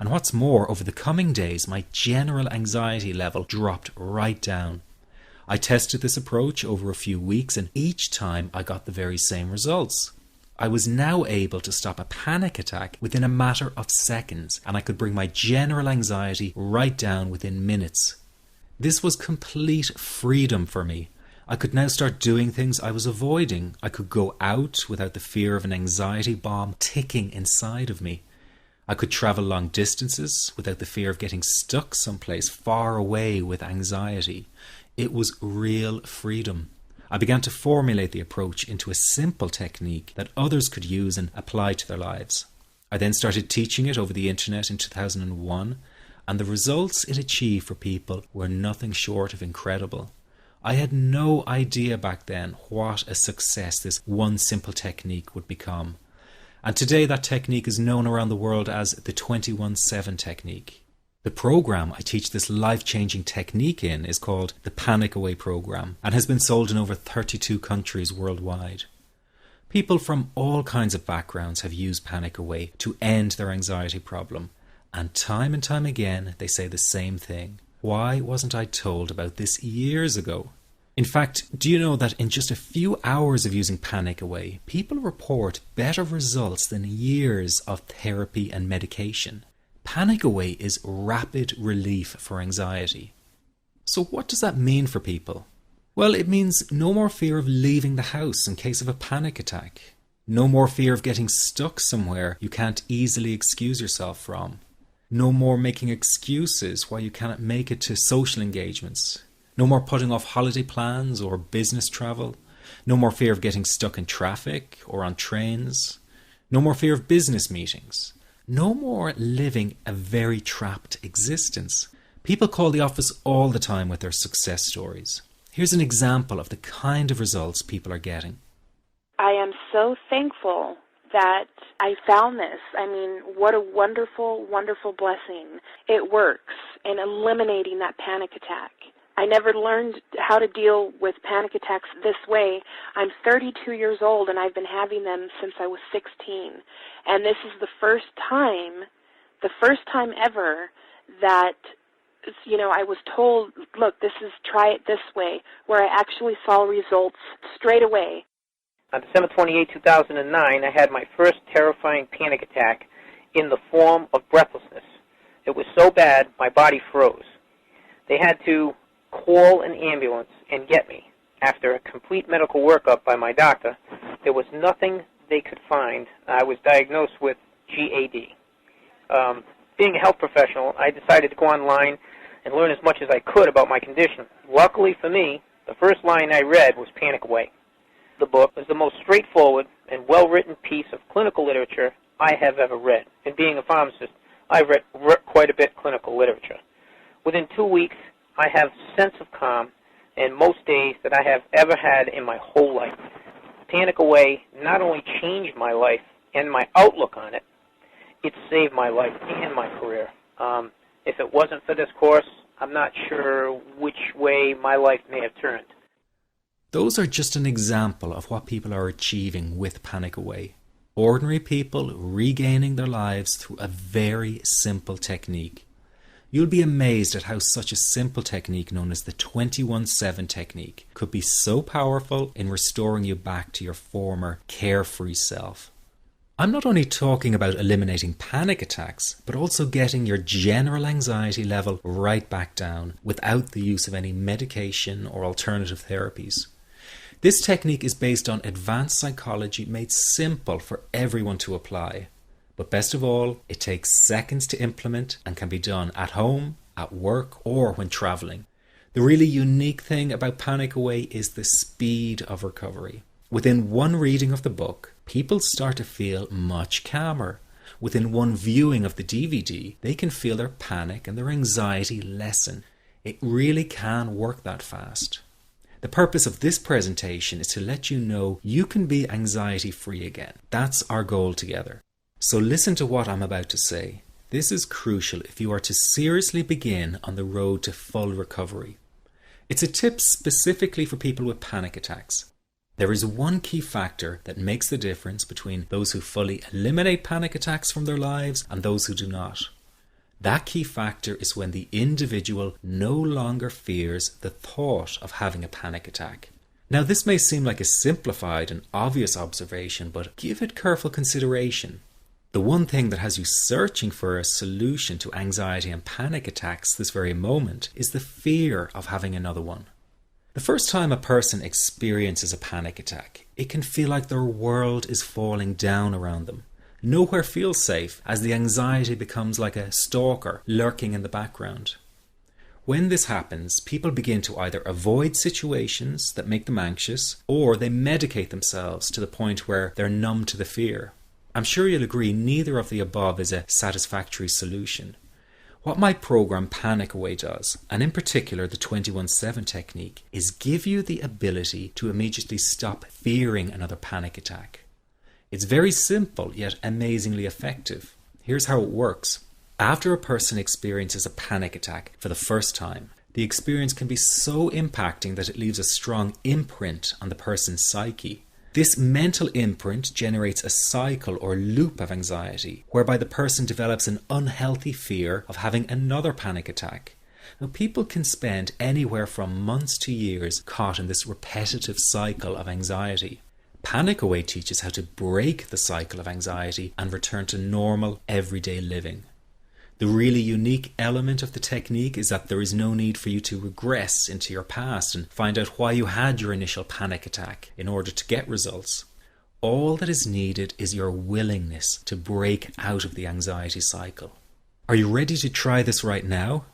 And what's more, over the coming days, my general anxiety level dropped right down. I tested this approach over a few weeks, and each time I got the very same results. I was now able to stop a panic attack within a matter of seconds, and I could bring my general anxiety right down within minutes. This was complete freedom for me. I could now start doing things I was avoiding. I could go out without the fear of an anxiety bomb ticking inside of me. I could travel long distances without the fear of getting stuck someplace far away with anxiety. It was real freedom. I began to formulate the approach into a simple technique that others could use and apply to their lives. I then started teaching it over the internet in 2001, and the results it achieved for people were nothing short of incredible. I had no idea back then what a success this one simple technique would become. And today that technique is known around the world as the 21-7 technique. The program I teach this life-changing technique in is called the Panic Away program and has been sold in over 32 countries worldwide. People from all kinds of backgrounds have used Panic Away to end their anxiety problem, and time again they say the same thing. Why wasn't I told about this years ago? In fact, do you know that in just a few hours of using Panic Away, people report better results than years of therapy and medication? Panic Away is rapid relief for anxiety. So what does that mean for people? Well, it means no more fear of leaving the house in case of a panic attack. No more fear of getting stuck somewhere you can't easily excuse yourself from. No more making excuses why you cannot make it to social engagements. No more putting off holiday plans or business travel. No more fear of getting stuck in traffic or on trains. No more fear of business meetings. No more living a very trapped existence. People call the office all the time with their success stories. Here's an example of the kind of results people are getting. I am so thankful that I found this. I mean, what a wonderful, wonderful blessing. It works in eliminating that panic attack. I never learned how to deal with panic attacks this way. I'm 32 years old and I've been having them since I was 16. And this is the first time ever that, I was told, look, try it this way, where I actually saw results straight away. On December 28, 2009, I had my first terrifying panic attack in the form of breathlessness. It was so bad, my body froze. They had to call an ambulance and get me. After a complete medical workup by my doctor, there was nothing they could find. I was diagnosed with GAD. Being a health professional, I decided to go online and learn as much as I could about my condition. Luckily for me, the first line I read was Panic Away. The book was the most straightforward and well-written piece of clinical literature I have ever read. And being a pharmacist, I've read quite a bit of clinical literature. Within 2 weeks, I have a sense of calm in most days that I have ever had in my whole life. Panic Away not only changed my life and my outlook on it, it saved my life and my career. If it wasn't for this course, I'm not sure which way my life may have turned. Those are just an example of what people are achieving with Panic Away. Ordinary people regaining their lives through a very simple technique. You'll be amazed at how such a simple technique known as the 21-7 technique could be so powerful in restoring you back to your former carefree self. I'm not only talking about eliminating panic attacks, but also getting your general anxiety level right back down without the use of any medication or alternative therapies. This technique is based on advanced psychology made simple for everyone to apply. But best of all, it takes seconds to implement and can be done at home, at work, or when traveling. The really unique thing about Panic Away is the speed of recovery. Within one reading of the book, people start to feel much calmer. Within one viewing of the DVD, they can feel their panic and their anxiety lessen. It really can work that fast. The purpose of this presentation is to let you know you can be anxiety-free again. That's our goal together. So listen to what I'm about to say. This is crucial if you are to seriously begin on the road to full recovery. It's a tip specifically for people with panic attacks. There is one key factor that makes the difference between those who fully eliminate panic attacks from their lives and those who do not. That key factor is when the individual no longer fears the thought of having a panic attack. Now, this may seem like a simplified and obvious observation, but give it careful consideration. The one thing that has you searching for a solution to anxiety and panic attacks this very moment is the fear of having another one. The first time a person experiences a panic attack, it can feel like their world is falling down around them. Nowhere feels safe, as the anxiety becomes like a stalker lurking in the background. When this happens, people begin to either avoid situations that make them anxious, or they medicate themselves to the point where they're numb to the fear. I'm sure you'll agree neither of the above is a satisfactory solution. What my program Panic Away does, and in particular the 21-7 technique, is give you the ability to immediately stop fearing another panic attack. It's very simple, yet amazingly effective. Here's how it works. After a person experiences a panic attack for the first time, the experience can be so impacting that it leaves a strong imprint on the person's psyche. This mental imprint generates a cycle or loop of anxiety, whereby the person develops an unhealthy fear of having another panic attack. Now, people can spend anywhere from months to years caught in this repetitive cycle of anxiety. Panic Away teaches how to break the cycle of anxiety and return to normal, everyday living. The really unique element of the technique is that there is no need for you to regress into your past and find out why you had your initial panic attack in order to get results. All that is needed is your willingness to break out of the anxiety cycle. Are you ready to try this right now?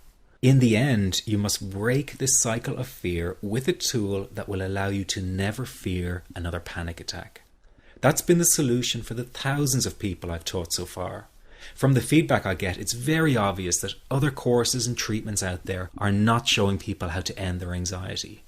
In the end, you must break this cycle of fear with a tool that will allow you to never fear another panic attack. That's been the solution for the thousands of people I've taught so far. From the feedback I get, it's very obvious that other courses and treatments out there are not showing people how to end their anxiety.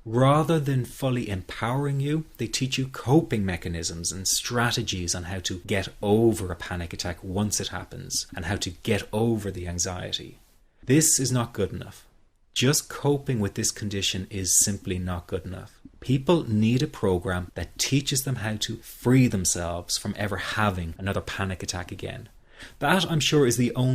Rather than fully empowering you, they teach you coping mechanisms and strategies on how to get over a panic attack once it happens, and how to get over the anxiety. This is not good enough. Just coping with this condition is simply not good enough. People need a program that teaches them how to free themselves from ever having another panic attack again. That, I'm sure, is the only